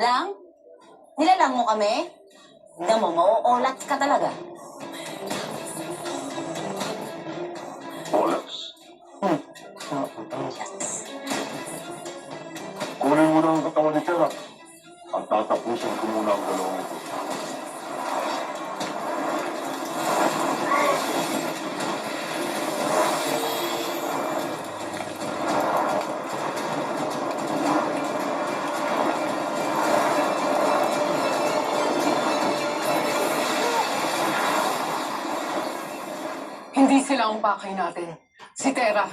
Lang? Nilalang mo kami? Tignan mo, mauulat ka talaga. Olas. Mauulat. Kunin mo na ang katawan ni Tera at tatapusin ko muna ang dalawang ito. Hindi sila ang pakay natin. Si Tera.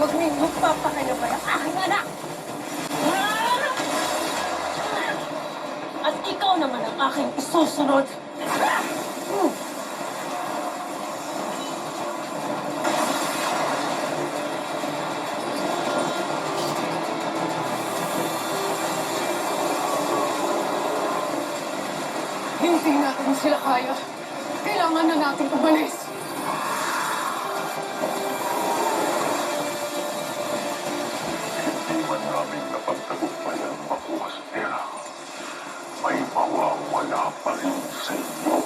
Huwag niyo magpapakaya ba ang aking anak? At ikaw naman ang aking isusunod. Hindi natin sila kaya. Kailangan na natin umalis. Hindi man namin napagtagumpayan makuha si Tera. May mawawala pa rin sa inyo.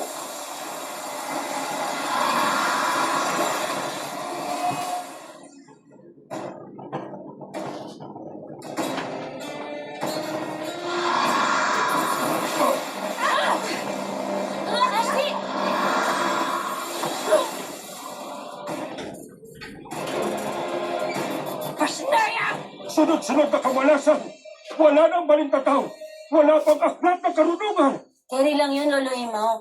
Sunod-sunod na kamalasan! Wala nang balintataw! Wala pang aklat na karunungan! Carry lang yun, Lolo Imaw.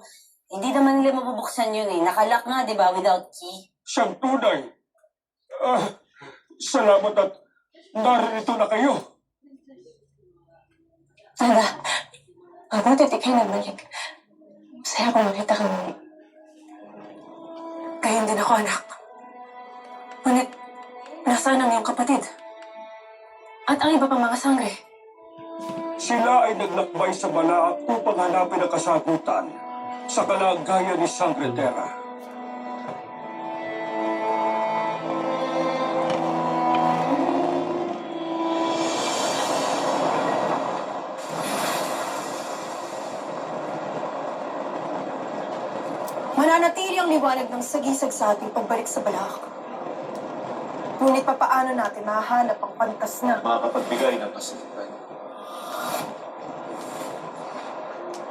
Hindi naman nila mabubuksan yun eh. Nakalock nga, di ba, without key. Siyang tunay! Salamat at naririto na kayo! Tanda, mabuti di kayo nagbalik. Masaya ko makita ka muli. Gayon din ako, anak. Ngunit, nasaan ang iyong kapatid? At ang iba pang mga sangre? Sila ay naglakbay sa Balaak upang hanapin ang kasagutan sa kalagayan ni Sangre Tera. Mananatili ang liwanag ng sagisag sa ating pagbalik sa Balaak. Ngunit papaano natin mahahanap ang pantas na Makakapagbigay ng kasimulan.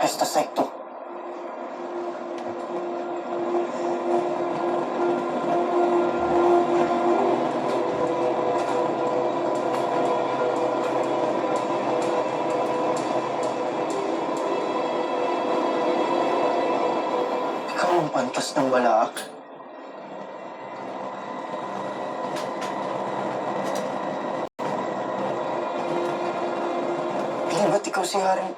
Esta Secto. Ikaw ang pantas ng Balaak? Ba't ikaw si Haring?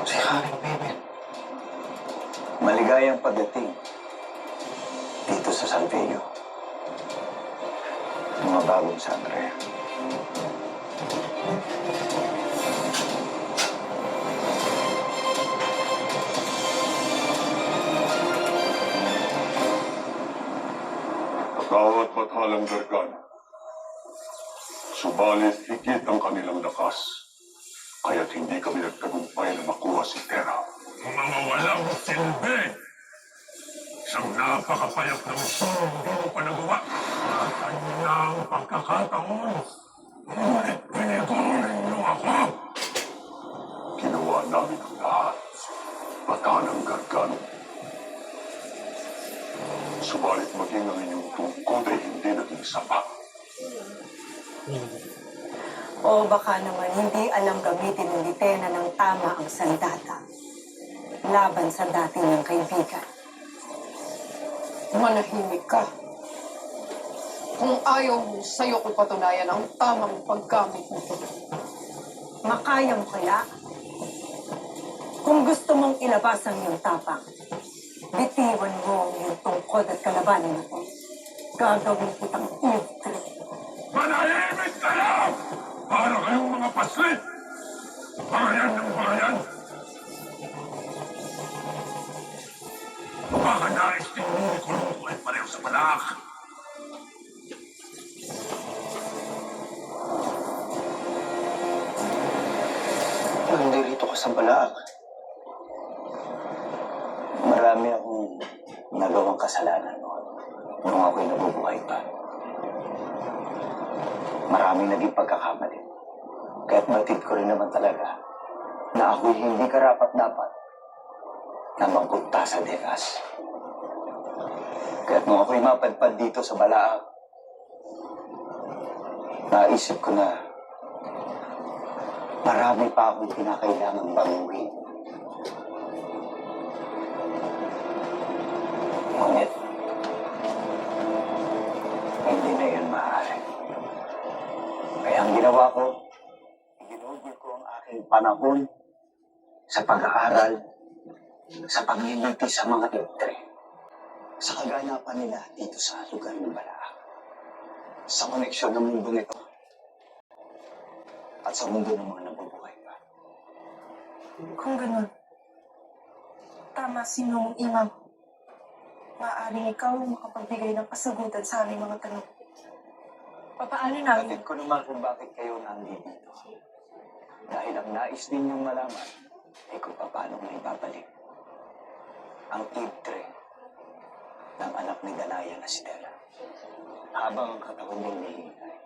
Si Haring Beben. Maligayang pagdating dito sa Salveyo. Mga bagong sangre. Bawat bathalang gargana. Subalit higit ang kanilang lakas. Kaya't hindi kami nagtagumpay na makuha si Tera. Mga walang silbi! Isang napakapayap na misyon hindi mo pa nagawa. Ang kanyang pagkakataon. Ngunit pinigong ninyo ako. Ginawa namin ang lahat. Bathalang gargano. Subalit maging ang inyong tungkod ay hindi naging sapat. o baka naman hindi alam gamitin ng Litena ng tama ang sandata laban sa dati niyang kaibigan. Manahimik ka. Kung ayaw mo, sa'yo ko patunayan ang tamang paggamit nito. Makaya mo kaya? Kung gusto mong ilabas ang iyong tapang, bitiwan mo ang iyong tungkod at kalabanin ako. Gagawin kitang evil. Manahimik kayo! Para kayong mga paslit! Bayan ng bayan! Baka nais ninyo ikulong ko ay pareho sa balak. Nandito ka sa Balaak. Marami akong nagawang kasalanan noon nung ako'y nabubuhay pa. Maraming naging pagkakamali. Kaya't batid ko rin naman talaga na ako'y hindi karapat-dapat na magpunta sa Dekas. Kaya't nung ako'y mapadpad dito sa Balaak, naisip ko na marami pa akong kinakailangang baguhin. Ngunit, hindi na yun maaari. Kaya ang ginawa ko, ginugol ko ang aking panahon sa pag-aaral, sa pagniniti sa mga itre, sa kaganapan nila dito sa lugar ng Balaak, sa koneksyon ng mundo nito, at sa mundo ng mga nabubuhay pa. Kung ganun, tama si Nung Imam. Maaaring ikaw ang makapagbigay ng kasagutan sa aming mga tanong. Papaano namin? Batid ko naman kung bakit kayo nandito. Dahil ang nais ninyong malaman ay kung paano may babalik ang itre ng anak ni Danaya na si Tera. Habang ang katawan niyang nihingay.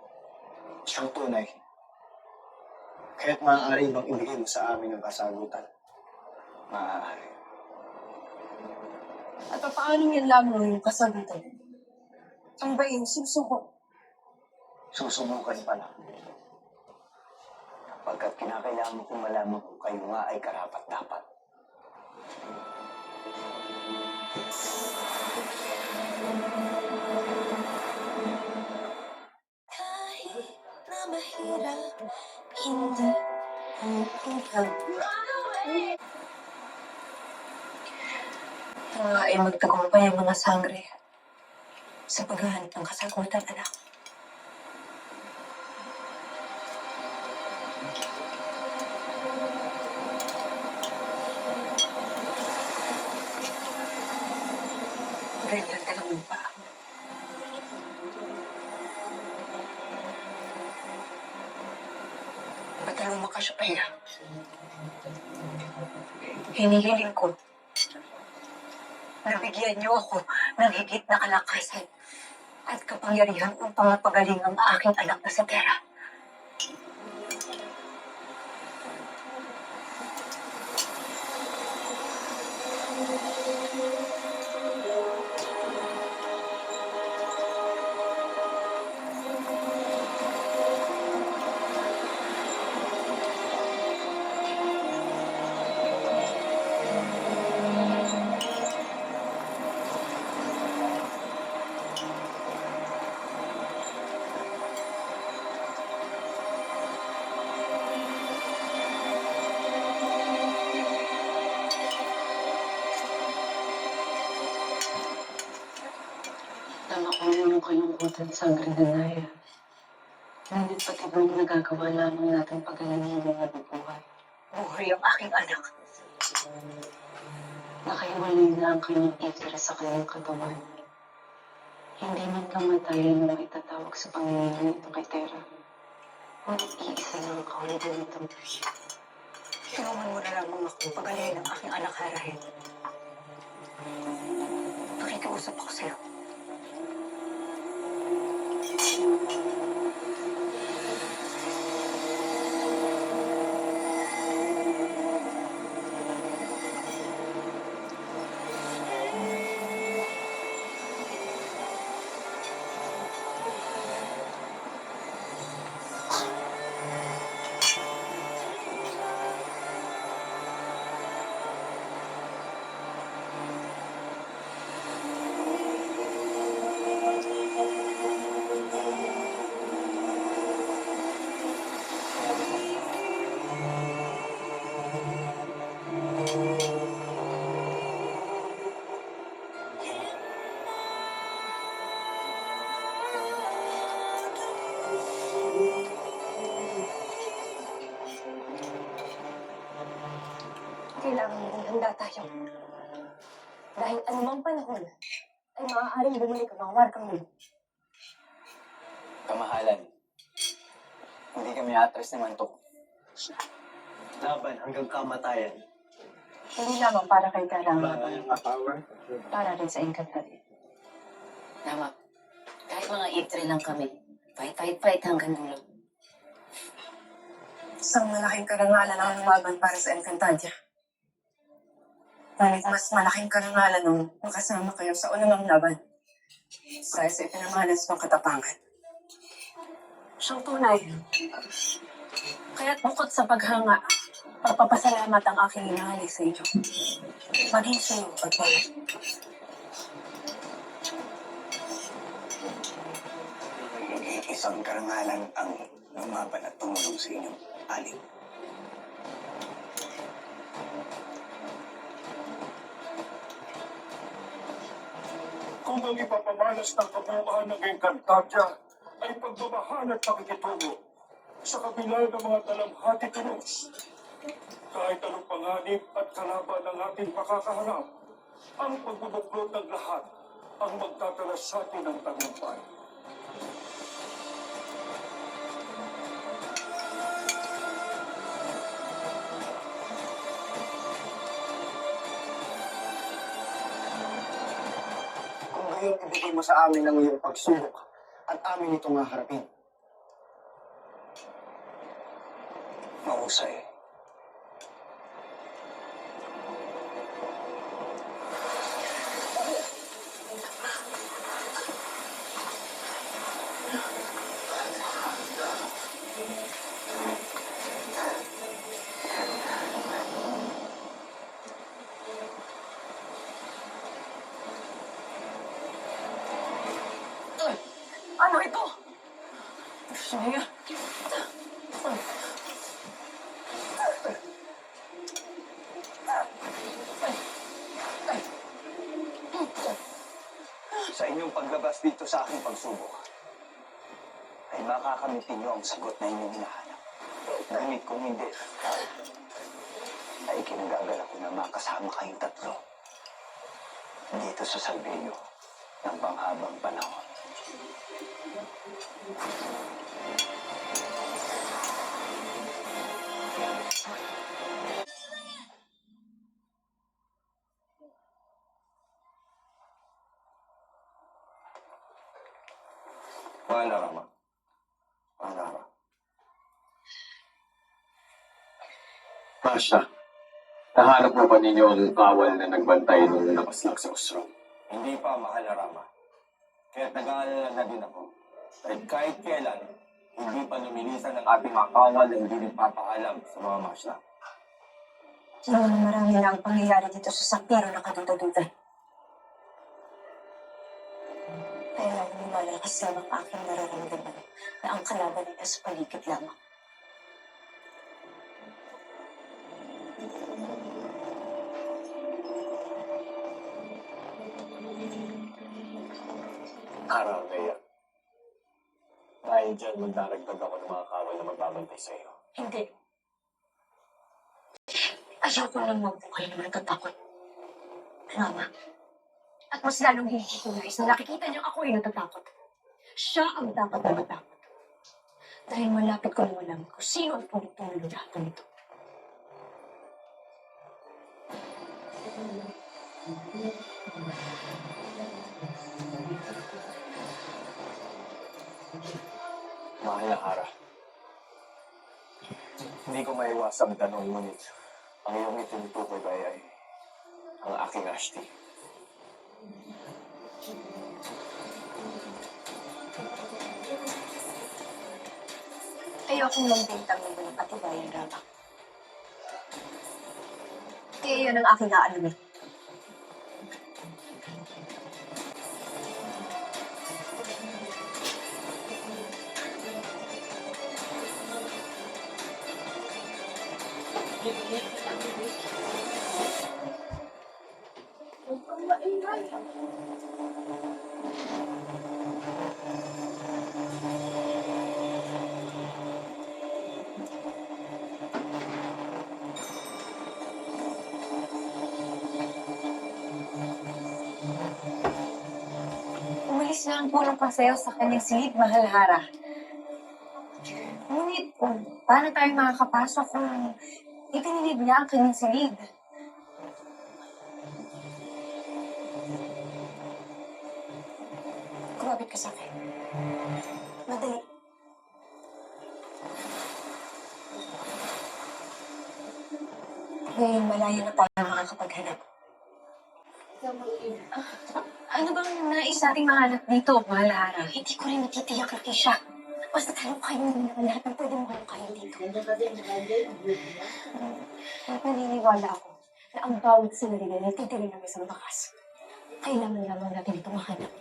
Siyang tunay. Kaya't maaari bang ibigay mo sa amin ang kasagutan? Maaari. At paano yan lamang yung kasagutan? Ang baing susuko. Susubukan pa lang. Pagkat kinakailangan kong malaman kung kayo nga ay karapat-dapat. Kahit na mahirap, hindi uuhaw. Ito nga ay magtagumpay ang mga sangre sa paghahanap ng kasagutan, anak. Ganyan ka lang pa. Ba't mo ka siya paya? Hinihiling ko. Nabigyan niyo ako ng higit na kalakasan at kapangyarihan upang mapagaling ang aking anak na sa Tera. Tama ko yung kalungkutan sa Danaya. Ngunit pati bang nagagawa lamang natin pagalingin ang nabubuhay. Buhay ang aking anak. Nakahiwalay na ang kanyang itere sa kanyang katawan. Hindi man kamatayan na itatawag sa pangingilan ito kay Tera. Ngunit iisa lang ang kaulitan nito. Tulungan mo na lamang ako pagalingin ang aking anak Harahin. Nakikiusap ako sa'yo. handa tayo. Dahil anumang panahon ay maaaring bumalik ang mga markang yun. Kamahalan, hindi kami atras ni Mantok. Laban hanggang kamatayan. Hindi lamang para kay Karang, para rin sa Encantador. Tama. Kahit mga itre lang kami. Fight hanggang dulo. Isang malaking karangalan ang lumaban para sa Encantadia. Ngunit mas malaking karangalan nung makasama kayo sa unang laban. Dahil sa ipinamalas ng katapangan. Siyang tunay. Kaya't bukod sa paghanga, pagpapasalamat ang aking inahali sa inyo. Maging sa iyo, pagpala. Isang karangalan ang lumaban at tumulong sa inyong aling. Kung ang ipapamalas ng kabuuan ng Encantadia ay pagmamahal at pakikitungo sa kabila ng mga talamhati tulos, kahit anong panganib at kalaban ng ating makakaharap, ang pagbubuklod ng lahat ang magtatalas sa atin ng tagumpay. Kung ngayon ibigay mo sa amin ang iyong pagsubok at amin itong haharapin. Mahusay. Ano ito? Sige. Sa inyong paglabas dito sa aking pagsubok, ay makakamitin niyo ang sagot na inyong hinahanap. Ngunit kung hindi, ay kinagagalak ko na makasama kayong tatlo dito sa Salverio ng panghabang panahon. Paano, Rama? Paano? Masha, nahanap mo ba ninyo ang kawal na nagbantay nung nakaslag sa Ostrom? Hindi pa, mahal na Rama. Kaya't nag-aalala na din ako. At kahit kailan, hindi pa lumilisan ng ating mga kawal na hindi nagpapaalam sa mga masya. Marami na ang pangyayari dito sa San Piero na kaduda-duda. Kaya lalo lumalakas lang ang aking nararamdaman na ang kalaban ay nasa paligid lamang. Araw, Leia. Dahil dyan, magdaragdag ako ng mga kawal na magbabantay sa iyo. Hindi. Ayoko lang magbuhay na natatakot. Rama. At mas lalong hindi ko nais na nakikita niyang ako ay natatakot. Siya ang dapat na matakot. Dahil malapit ko na alam kung sino ang pumutulo lahat ng ito. Mahal na Kara. Hindi ko maiwasang tanong, ngunit ang iyong itinutukoy ba ay ang aking Ashti. Ayokong magbintang ng walang katibayan, Rama. Kaya yun ang aking aalamin. kailangan po ng pasayo sa kanyang silid, Mahal Hara. Ngunit, paano tayo makakapasok kung itinilid niya ang kanyang silid? Kumapit ka sa akin. Madali. Ngayon, malayo na tayo makakapaghanap. Ano bang nais nating mahanap dito, Mahal Hara? Hindi ko rin natitiyak, Lakeisha. Basta talukayin mo naman lahat ng pwede mong halukayin dito. Naniniwala ako na ang bawat sandali na titirin ng isang bakas. Kailangan lamang natin ito mahanap.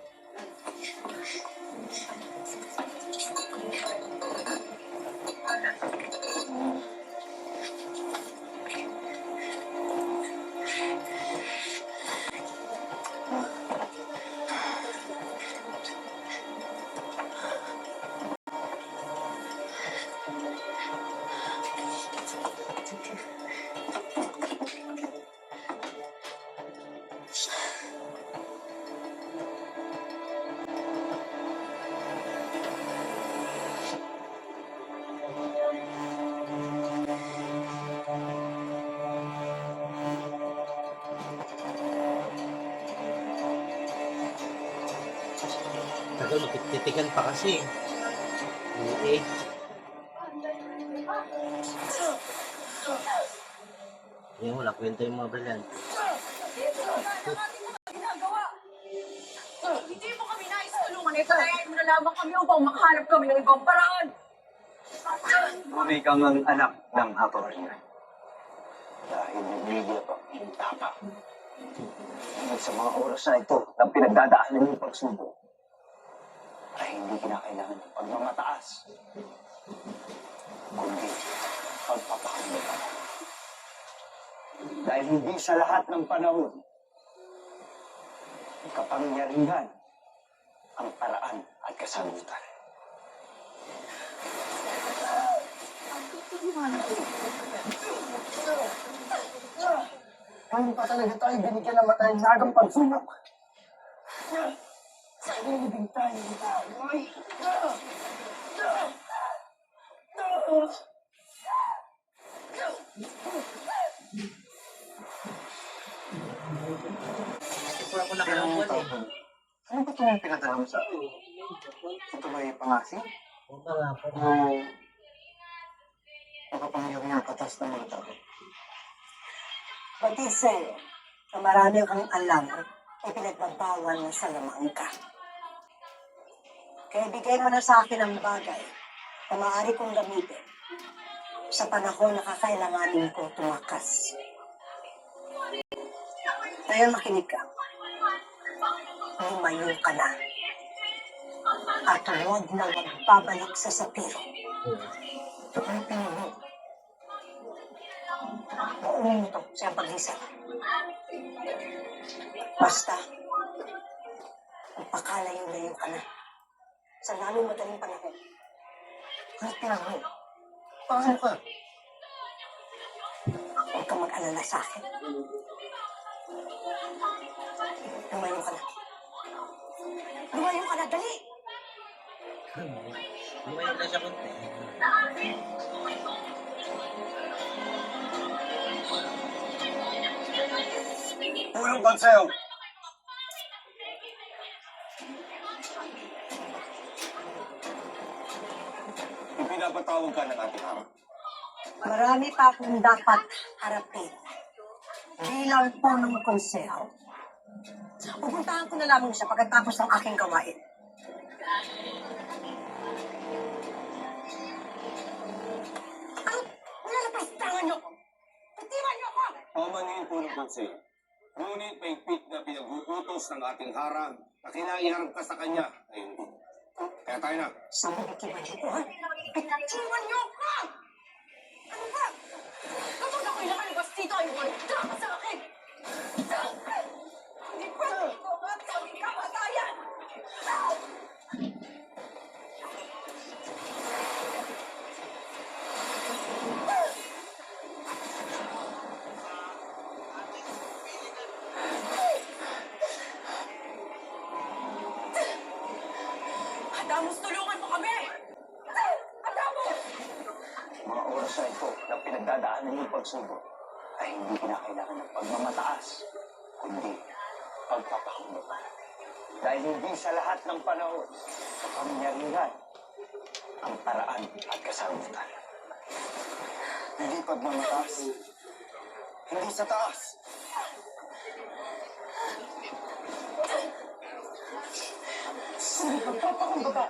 Tagal, magtitigan pa kasi. Eh. Yung wala, kwento yung mga brilyante. Hindi mo kami nais tulungan. Ipalayain mo na lamang kami upang makahanap kami ng ibang paraan. Tunay kang ang anak ng Hatorina. Dahil nagligil pa ang tapang. At sa mga oras na ito ng pinagdadaanan ng pagsubok, ay hindi kinakailangan ng pagmamataas, kundi pagpapahalaga. Dahil hindi sa lahat ng panahon, kapangyarihan ang paraan at kasagutan. Ngayon pa talaga tayo binigyan ng matayang nagang pagsubok. Nilibing tayo ng tayo. Ito ako nakalamuan eh. Ano ba itong pinadala mo sa akin? Ito ba yung pangasin? Oo nga po. Nakapangyarihan ang katas ng mga tao. Pati sa'yo, na marami kang alam, ay pinagbabawal na sa lamang ka. Kaya bigay mo na sa akin ang bagay na maaari kong gamitin sa panahon na kakailanganin ko tumakas. Ngayon makinig ka. Lumayo ka na. At huwag na magbabalik sa sapiro. Ang pinili. Maunin mo to sa iyong pag-isip. Basta, magpakalayo-layo ka na. Sa lalong madaling panahon. Ang pinili. Paano ka? Huwag kang mag-alala sa akin. Lumayo ka na. Lumayo ka na, dali! Lumayo na siya konti. Tulong konseyo! Ipinapatawag ka ng ating ama. Marami pa akong dapat harapin. Bilang po ng konseho. Pupuntahan ko na lamang siya pagkatapos ng aking gawain. Ano? Nalalapastangan niyo ko! Bitiwan niyo ko! Pamanhin po ng konseyo. Ngunit may pit na pinag-uutos ng ating harang na kinaiharap ka sa kanya ay hindi. Kaya tayo na. Saan mo bitiwan niyo ko, ha? Bitiwan niyo ko! Ano ba? Kapag ako'y nakalabas dito, ay wala ka sa akin! Hindi pwede ito ang tawing kamatayan! Adamos, tulungan mo kami! Adamos! Mga oras na ito na pinagdadaanan ng pagsubok ay hindi kinakailangan ng pagmamataas, kundi pagpapahulog. Dahil hindi sa lahat ng panahon, kapangyarihan, ang paraan at kasagutan. Hindi pagmamataas, hindi sa taas. Pagpapakumbaba!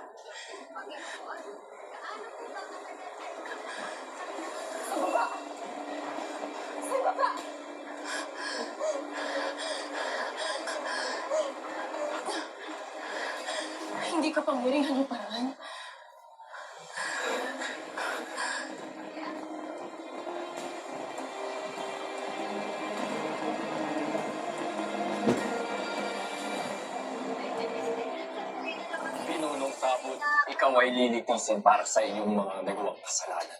Sa baba! Sa baba! Hindi ka pangyarihan ng paraan. Pinunong tapot, ikaw ay lilitisin para sa inyong mga nagawang kasalanan.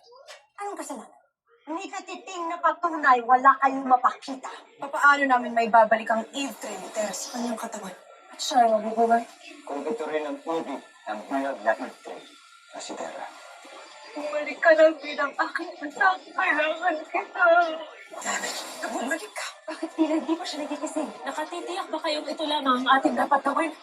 Anong kasalanan? Hindi ka titing na patunay, wala kayong mapakita. Papaano namin may babalik ang Eve Triniter sa kanyang katawan? At siya ay mabubuhay? Kung ito rin ang ibig ng bulag na itre na si Terra. Bumalik ka lang bilang aking anak. Kailangan kita. David, bumalik ka. Bakit tila hindi pa siya nagigising? Nakatitiyak ba kayong ito lamang ang ating dapat gawin?